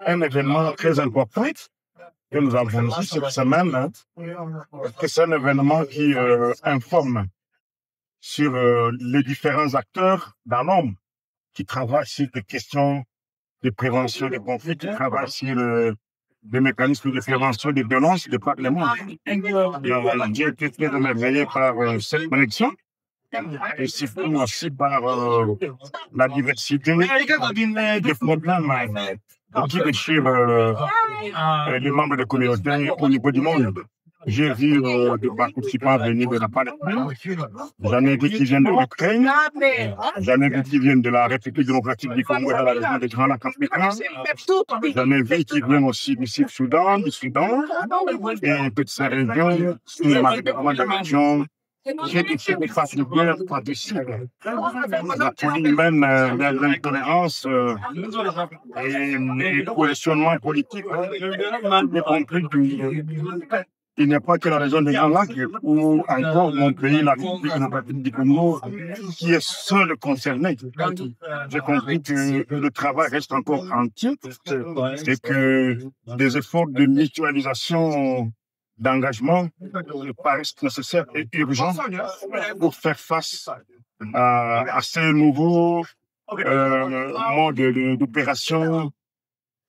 un événement très important que nous avons vu cette semaine, que c'est un événement qui informe sur les différents acteurs dans l'homme qui travaillent sur des questions de prévention des conflits, qui travaillent sur des mécanismes de prévention des violences de par le monde. J'ai été très émerveillé par cette connexion et surtout aussi par la diversité des problèmes qui déchirent les membres de communauté au niveau du monde. J'ai vu des participants venir de la Palestine, j'en ai vu qui viennent de l'Ukraine, j'en ai vu qui viennent de la République démocratique du Congo, dans la région des Grands Lacs africains, j'en ai vu qui viennent aussi du Sud-Soudan, et toutes ces régions, majoritairement des régions qui étaient des phases de guerre par-dessus. La folie humaine, l'intolérance et les positionnements politiques, y compris il n'y a pas que la région des Grands Lacs ou encore mon pays, la République démocratique du Congo, qui est seul concerné. J'ai compris que le travail reste encore entier et que des efforts de mutualisation d'engagement paraissent nécessaires et urgents pour faire face à ces nouveaux modes d'opération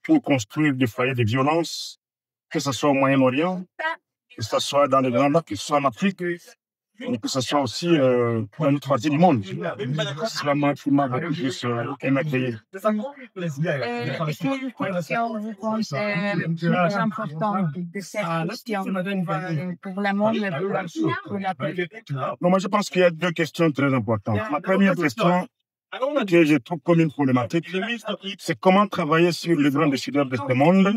pour construire des foyers de violence, que ce soit au Moyen-Orient, que ce soit dans les Grands Lacs, que ce soit en Afrique, et que ce soit aussi dans notre partie du monde. C'est vraiment qui m'a beaucoup plus émerveillé. Quelle question vous pensez plus importante de cette question pour le monde, mais pour la paix? Non, moi, je pense qu'il y a deux questions très importantes. La première question que je trouve comme une problématique, c'est comment travailler sur les grands décideurs de ce monde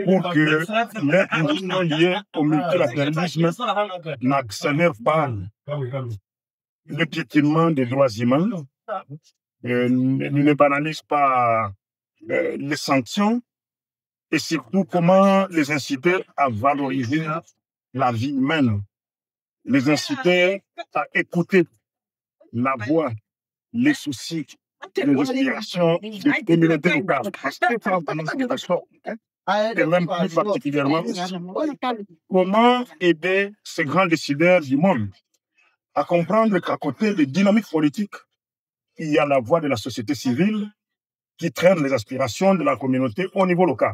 pour que les questions liées au multilatéralisme n'accélèrent pas le piétinement des droits humains, ne banalisent pas les sanctions et surtout comment les inciter à valoriser la vie humaine, les inciter à écouter la voix, les soucis, les aspirations des communautés locales. Parce que et même plus particulièrement, comment aider ces grands décideurs du monde à comprendre qu'à côté des dynamiques politiques, il y a la voix de la société civile qui traîne les aspirations de la communauté au niveau local.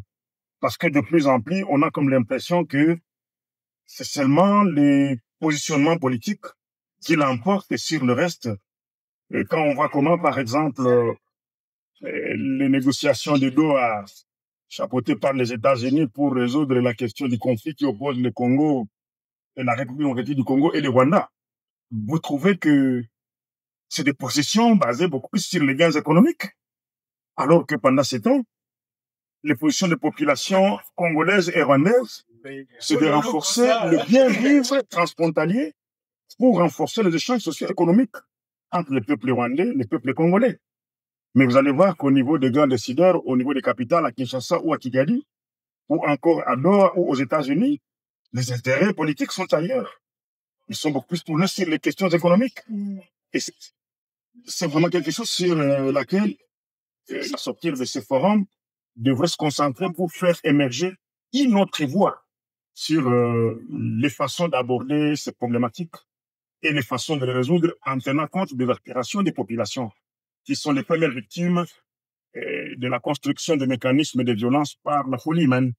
Parce que de plus en plus, on a comme l'impression que c'est seulement les positionnements politiques qui l'emportent sur le reste. Et quand on voit comment, par exemple, les négociations de Doha, chapeautées par les États-Unis pour résoudre la question du conflit qui oppose le Congo et la République démocratique du Congo et le Rwanda, vous trouvez que c'est des positions basées beaucoup plus sur les gains économiques, alors que pendant ces temps, les positions des populations congolaises et rwandaises, c'est de renforcer le bien-vivre transfrontalier pour renforcer les échanges socio-économiques entre les peuples rwandais et les peuples congolais. Mais vous allez voir qu'au niveau des grands décideurs, au niveau des capitales, à Kinshasa ou à Kigali, ou encore à Doha ou aux États-Unis, les intérêts politiques sont ailleurs. Ils sont beaucoup plus tournés sur les questions économiques. Et c'est vraiment quelque chose sur laquelle la sortie de ces forums devrait se concentrer pour faire émerger une autre voie sur les façons d'aborder ces problématiques et les façons de les résoudre en tenant compte des aspirations des populations, qui sont les premières victimes de la construction des mécanismes de violence par la folie humaine.